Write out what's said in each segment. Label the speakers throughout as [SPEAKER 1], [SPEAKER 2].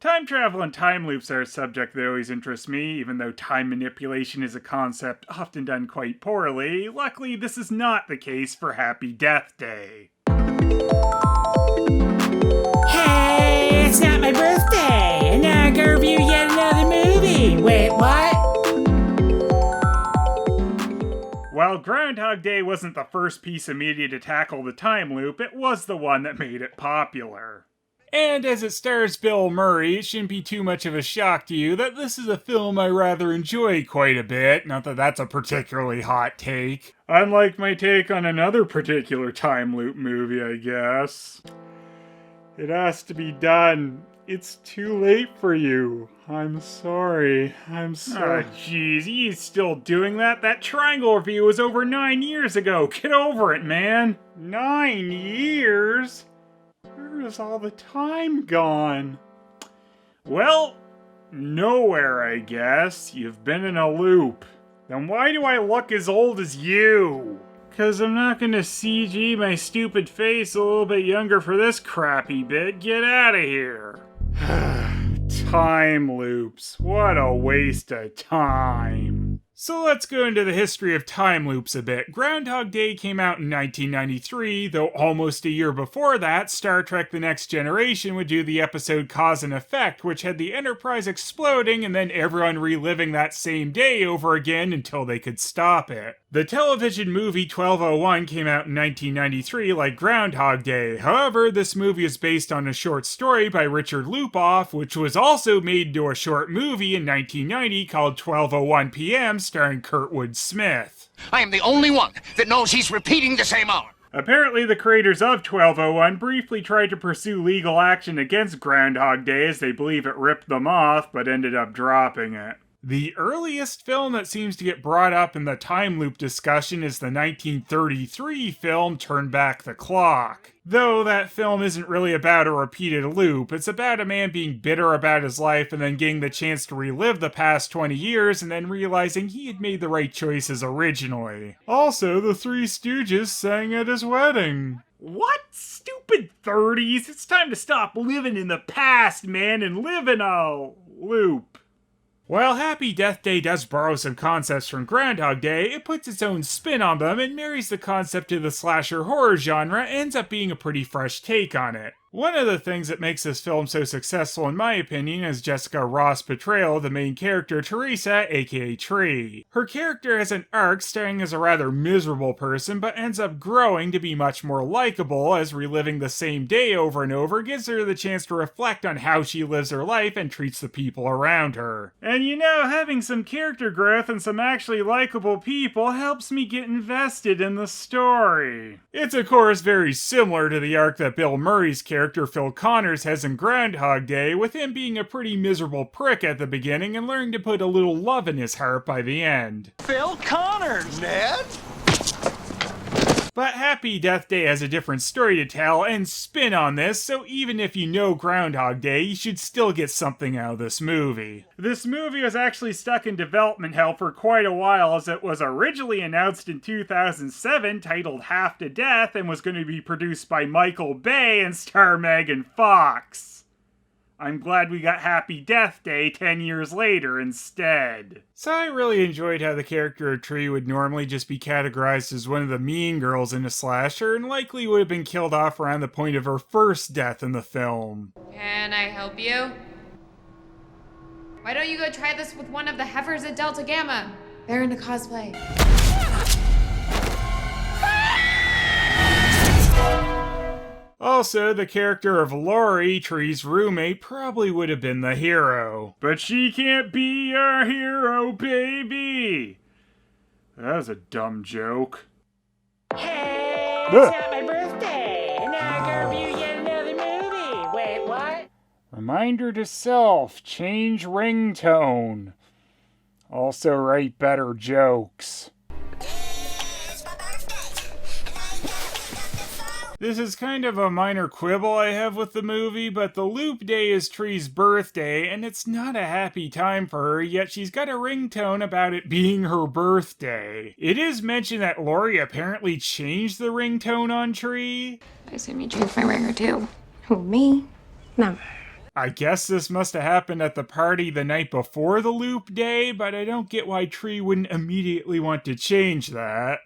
[SPEAKER 1] Time travel and time loops are a subject that always interests me, even though time manipulation is a concept often done quite poorly. Luckily, this is not the case for Happy Death Day.
[SPEAKER 2] Hey, it's not my birthday, and now I go review yet another movie. Wait, what?
[SPEAKER 1] While Groundhog Day wasn't the first piece of media to tackle the time loop, it was the one that made it popular. And as it stars Bill Murray, it shouldn't be too much of a shock to you that this is a film I rather enjoy quite a bit, not that that's a particularly hot take. Unlike my take on another particular time loop movie, I guess. It has to be done. It's too late for you. I'm sorry. Oh, jeez, he's still doing that? That Triangle review was over 9 years ago. Get over it, man. 9 years? Where is all the time gone? Well, nowhere, I guess. You've been in a loop. Then why do I look as old as you? 'Cause I'm not gonna CG my stupid face a little bit younger for this crappy bit. Get out of here. Time loops. What a waste of time. So let's go into the history of time loops a bit. Groundhog Day came out in 1993, though almost a year before that, Star Trek The Next Generation would do the episode Cause and Effect, which had the Enterprise exploding and then everyone reliving that same day over again until they could stop it. The television movie 1201 came out in 1993 like Groundhog Day. However, this movie is based on a short story by Richard Lupoff, which was also made into a short movie in 1990 called 1201 PM, starring Kurtwood Smith.
[SPEAKER 3] I am the only one that knows he's repeating the same hour.
[SPEAKER 1] Apparently, the creators of 1201 briefly tried to pursue legal action against Groundhog Day as they believe it ripped them off, but ended up dropping it. The earliest film that seems to get brought up in the time loop discussion is the 1933 film Turn Back the Clock. Though that film isn't really about a repeated loop, it's about a man being bitter about his life and then getting the chance to relive the past 20 years and then realizing he had made the right choices originally. Also, the Three Stooges sang at his wedding. What? Stupid 30s? It's time to stop living in the past, man, and live in a loop. While Happy Death Day does borrow some concepts from Groundhog Day, it puts its own spin on them and marries the concept to the slasher horror genre and ends up being a pretty fresh take on it. One of the things that makes this film so successful in my opinion is Jessica Ross' portrayal of the main character Teresa, aka Tree. Her character has an arc starting as a rather miserable person but ends up growing to be much more likable as reliving the same day over and over gives her the chance to reflect on how she lives her life and treats the people around her. And you know, having some character growth and some actually likable people helps me get invested in the story. It's of course very similar to the arc that Bill Murray's character Phil Connors has in Groundhog Day, with him being a pretty miserable prick at the beginning and learning to put a little love in his heart by the end.
[SPEAKER 3] Phil Connors, Ned?
[SPEAKER 1] But Happy Death Day has a different story to tell and spin on this, so even if you know Groundhog Day, you should still get something out of this movie. This movie was actually stuck in development hell for quite a while, as it was originally announced in 2007, titled Half to Death, and was going to be produced by Michael Bay and star Megan Fox. I'm glad we got Happy Death Day 10 years later instead. So I really enjoyed how the character of Tree would normally just be categorized as one of the mean girls in a slasher and likely would have been killed off around the point of her first death in the film.
[SPEAKER 4] Can I help you? Why don't you go try this with one of the heifers at Delta Gamma? They're into cosplay.
[SPEAKER 1] Also, the character of Lori, Tree's roommate, probably would have been the hero. But she can't be our hero, baby! That was a dumb joke.
[SPEAKER 2] Hey, it's not my birthday, and now I go review yet another movie. Wait, what?
[SPEAKER 1] Reminder to self, change ringtone. Also write better jokes. This is kind of a minor quibble I have with the movie, but the loop day is Tree's birthday, and it's not a happy time for her, yet she's got a ringtone about it being her birthday. It is mentioned that Lori apparently changed the ringtone on Tree.
[SPEAKER 4] I assume you changed my ringer too.
[SPEAKER 5] Who, me? No.
[SPEAKER 1] I guess this must have happened at the party the night before the loop day, but I don't get why Tree wouldn't immediately want to change that.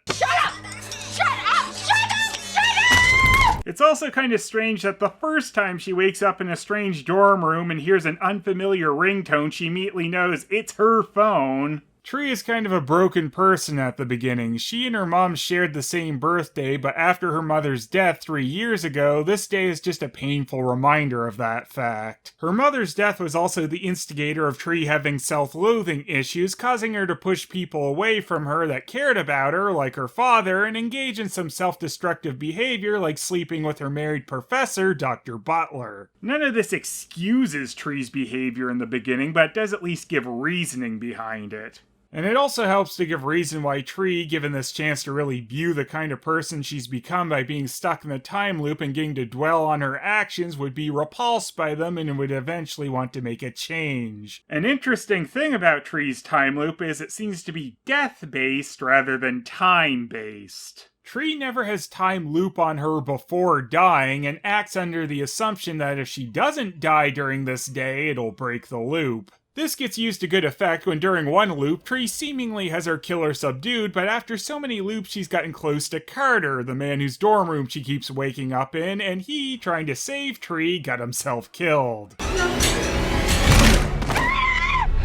[SPEAKER 1] It's also kind of strange that the first time she wakes up in a strange dorm room and hears an unfamiliar ringtone, she immediately knows it's her phone. Tree is kind of a broken person at the beginning. She and her mom shared the same birthday, but after her mother's death 3 years ago, this day is just a painful reminder of that fact. Her mother's death was also the instigator of Tree having self-loathing issues, causing her to push people away from her that cared about her, like her father, and engage in some self-destructive behavior like sleeping with her married professor, Dr. Butler. None of this excuses Tree's behavior in the beginning, but it does at least give reasoning behind it. And it also helps to give reason why Tree, given this chance to really view the kind of person she's become by being stuck in the time loop and getting to dwell on her actions, would be repulsed by them and would eventually want to make a change. An interesting thing about Tree's time loop is it seems to be death-based rather than time-based. Tree never has time loop on her before dying and acts under the assumption that if she doesn't die during this day, it'll break the loop. This gets used to good effect when during one loop, Tree seemingly has her killer subdued, but after so many loops she's gotten close to Carter, the man whose dorm room she keeps waking up in, and he, trying to save Tree, got himself killed.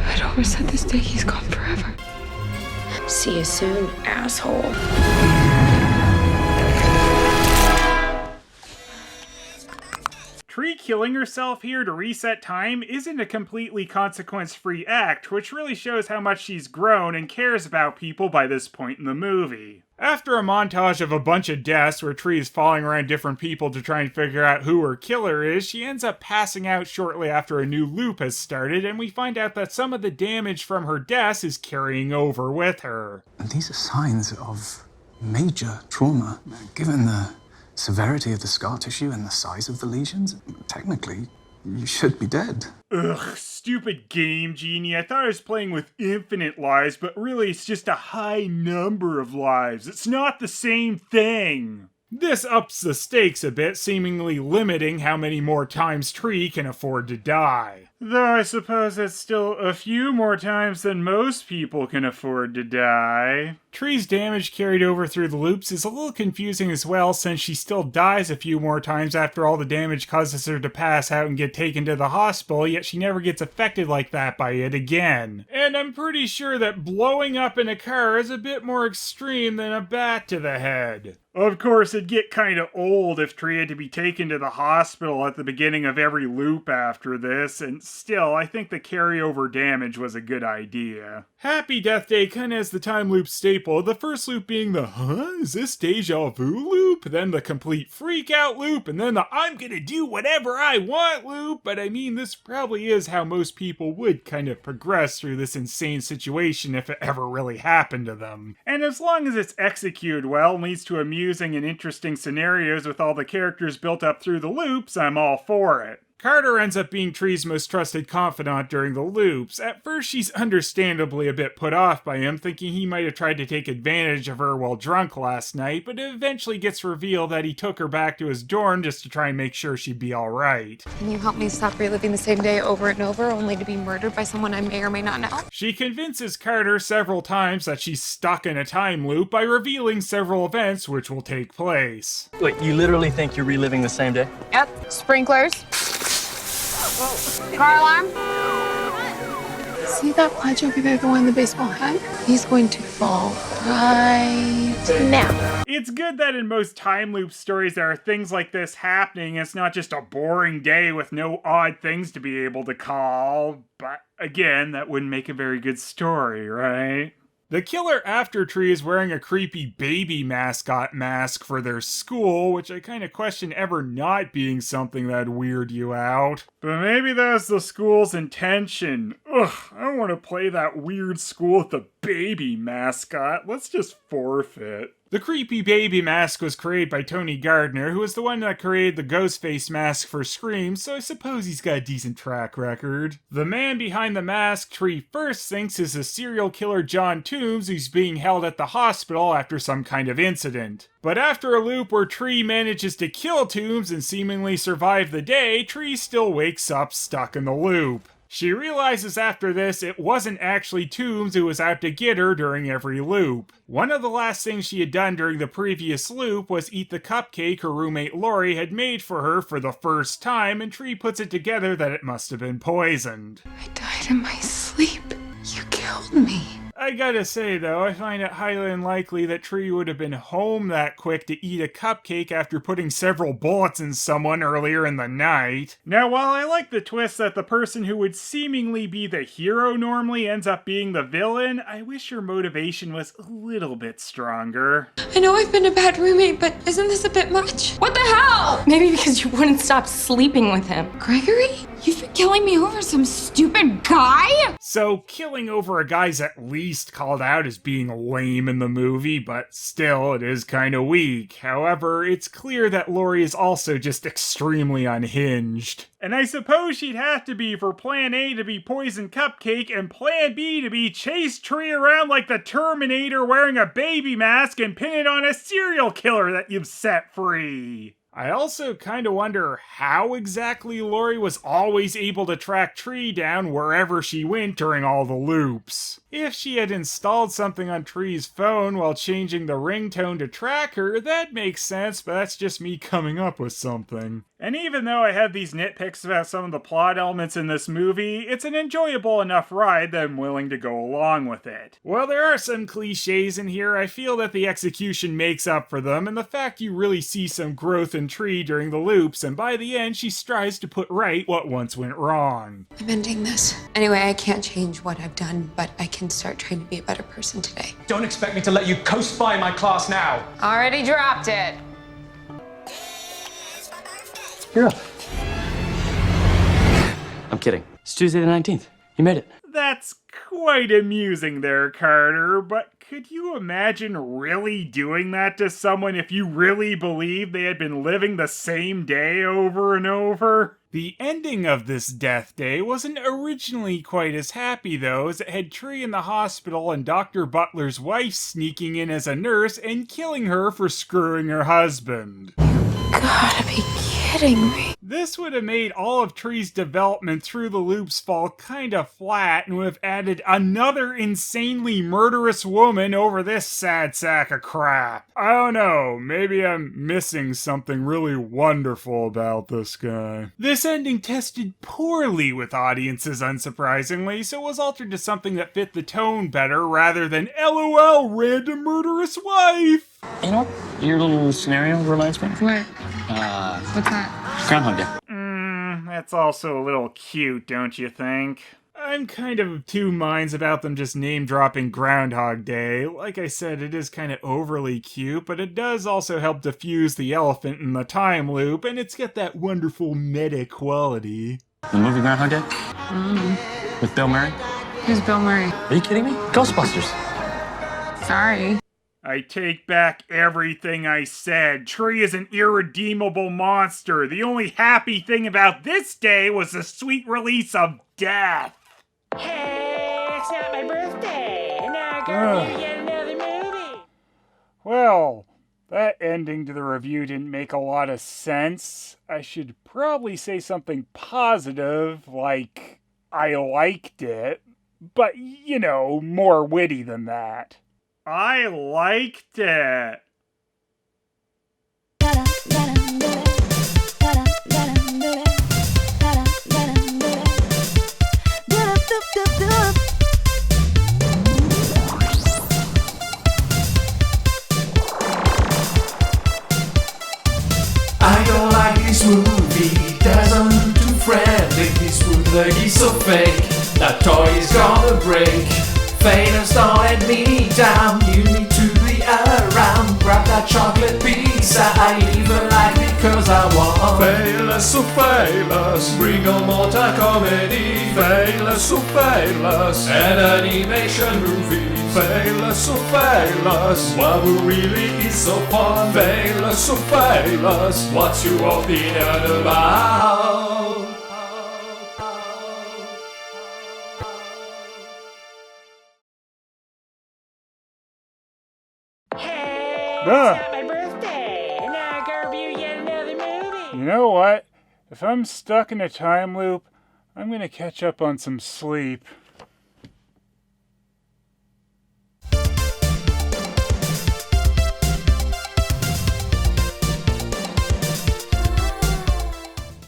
[SPEAKER 5] I'd always said this day he's gone forever.
[SPEAKER 6] See you soon, asshole.
[SPEAKER 1] Tree killing herself here to reset time isn't a completely consequence-free act, which really shows how much she's grown and cares about people by this point in the movie. After a montage of a bunch of deaths where Tree is following around different people to try and figure out who her killer is, she ends up passing out shortly after a new loop has started, and we find out that some of the damage from her deaths is carrying over with her.
[SPEAKER 7] And these are signs of major trauma, given the severity of the scar tissue and the size of the lesions. Technically, you should be dead.
[SPEAKER 1] Ugh, stupid game genie. I thought I was playing with infinite lives, but really it's just a high number of lives. It's not the same thing. This ups the stakes a bit, seemingly limiting how many more times Tree can afford to die. Though I suppose it's still a few more times than most people can afford to die. Tree's damage carried over through the loops is a little confusing as well, since she still dies a few more times after all the damage causes her to pass out and get taken to the hospital, yet she never gets affected like that by it again. And I'm pretty sure that blowing up in a car is a bit more extreme than a bat to the head. Of course, it'd get kinda old if Tree had to be taken to the hospital at the beginning of every loop after this, and still, I think the carryover damage was a good idea. Happy Death Day kinda has the time loop staple, the first loop being the is this deja vu loop? Then the complete freak out loop, and then the I'm gonna do whatever I want loop, but I mean, this probably is how most people would kind of progress through this insane situation if it ever really happened to them. And as long as it's executed well and leads to amusing and interesting scenarios with all the characters built up through the loops, I'm all for it. Carter ends up being Tree's most trusted confidant during the loops. At first, she's understandably a bit put off by him, thinking he might have tried to take advantage of her while drunk last night, but it eventually gets revealed that he took her back to his dorm just to try and make sure she'd be alright.
[SPEAKER 5] Can you help me stop reliving the same day over and over, only to be murdered by someone I may or may not know?
[SPEAKER 1] She convinces Carter several times that she's stuck in a time loop by revealing several events which will take place.
[SPEAKER 8] Wait, you literally think you're reliving the same day?
[SPEAKER 5] Yep. Sprinklers. Car alarm. See that pledge over there, the one in the baseball hat? He's going to fall right now.
[SPEAKER 1] It's good that in most time loop stories there are things like this happening. It's not just a boring day with no odd things to be able to call. But again, that wouldn't make a very good story, right? The killer after Tree is wearing a creepy baby mascot mask for their school, which I kind of question ever not being something that'd weird you out. But maybe that was the school's intention. Ugh, I don't want to play that weird school with the baby mascot. Let's just forfeit. The creepy baby mask was created by Tony Gardner, who was the one that created the Ghostface mask for Scream, so I suppose he's got a decent track record. The man behind the mask Tree first thinks is the serial killer John Toombs, who's being held at the hospital after some kind of incident. But after a loop where Tree manages to kill Toombs and seemingly survive the day, Tree still wakes up stuck in the loop. She realizes after this it wasn't actually Toombs who was out to get her during every loop. One of the last things she had done during the previous loop was eat the cupcake her roommate Lori had made for her for the first time, and Tree puts it together that it must have been poisoned.
[SPEAKER 5] I died in my sleep. You killed me.
[SPEAKER 1] I gotta say though, I find it highly unlikely that Tree would have been home that quick to eat a cupcake after putting several bullets in someone earlier in the night. Now, while I like the twist that the person who would seemingly be the hero normally ends up being the villain, I wish her motivation was a little bit stronger.
[SPEAKER 6] I know I've been a bad roommate, but isn't this a bit much? What the hell? Maybe because you wouldn't stop sleeping with him. Gregory? You've been killing me over some stupid guy?
[SPEAKER 1] So, killing over a guy's at least called out as being lame in the movie, but still, it is kinda weak. However, it's clear that Lori is also just extremely unhinged. And I suppose she'd have to be for Plan A to be Poison Cupcake and Plan B to be chase Tree around like the Terminator wearing a baby mask and pin it on a serial killer that you've set free. I also kind of wonder how exactly Lori was always able to track Tree down wherever she went during all the loops. If she had installed something on Tree's phone while changing the ringtone to track her, that makes sense, but that's just me coming up with something. And even though I have these nitpicks about some of the plot elements in this movie, it's an enjoyable enough ride that I'm willing to go along with it. While there are some cliches in here, I feel that the execution makes up for them, and the fact you really see some growth in Tree during the loops, and by the end she strives to put right what once went wrong.
[SPEAKER 5] I'm ending this. Anyway, I can't change what I've done, but I can start trying to be a better person today.
[SPEAKER 9] Don't expect me to let you coast by my class now.
[SPEAKER 6] Already dropped it.
[SPEAKER 8] You're up. I'm kidding. It's Tuesday the 19th. You made it.
[SPEAKER 1] That's quite amusing there, Carter, but could you imagine really doing that to someone if you really believed they had been living the same day over and over? The ending of this death day wasn't originally quite as happy though, as it had Tree in the hospital and Dr. Butler's wife sneaking in as a nurse and killing her for screwing her husband.
[SPEAKER 5] Gotta be kidding me.
[SPEAKER 1] This would have made all of Tree's development through the loops fall kinda flat and would have added another insanely murderous woman over this sad sack of crap. I don't know, maybe I'm missing something really wonderful about this guy. This ending tested poorly with audiences, unsurprisingly, so it was altered to something that fit the tone better rather than LOL random murderous wife.
[SPEAKER 8] You know what your little scenario reminds me of?
[SPEAKER 4] What? What's that?
[SPEAKER 8] Groundhog Day.
[SPEAKER 1] That's also a little cute, don't you think? I'm kind of two minds about them just name-dropping Groundhog Day. Like I said, it is kind of overly cute, but it does also help diffuse the elephant in the time loop, and it's got that wonderful meta quality.
[SPEAKER 8] The movie Groundhog Day? With Bill Murray?
[SPEAKER 4] Who's Bill Murray?
[SPEAKER 8] Are you kidding me? Ghostbusters.
[SPEAKER 4] Sorry.
[SPEAKER 1] I take back everything I said. Tree is an irredeemable monster. The only happy thing about this day was the sweet release of death.
[SPEAKER 2] Hey, it's not my birthday, and now I go review yet another movie.
[SPEAKER 1] Well, that ending to the review didn't make a lot of sense. I should probably say something positive, like, I liked it. But, you know, more witty than that. I liked it.
[SPEAKER 10] I don't like this movie, doesn't look too friendly. This bootleg is so fake, that toy is gonna break. Famous, don't let me down, you need to be around. Grab that chocolate pizza, I even like because I want. Famous so famous, bring on more comedy. Famous so famous, and animation movies. Famous so famous, what really is so fun. Famous so famous, what's your opinion about?
[SPEAKER 2] Hey,
[SPEAKER 1] Ugh.
[SPEAKER 2] it's not my birthday, and now I gotta review yet another movie.
[SPEAKER 1] You know what? If I'm stuck in a time loop, I'm gonna catch up on some sleep.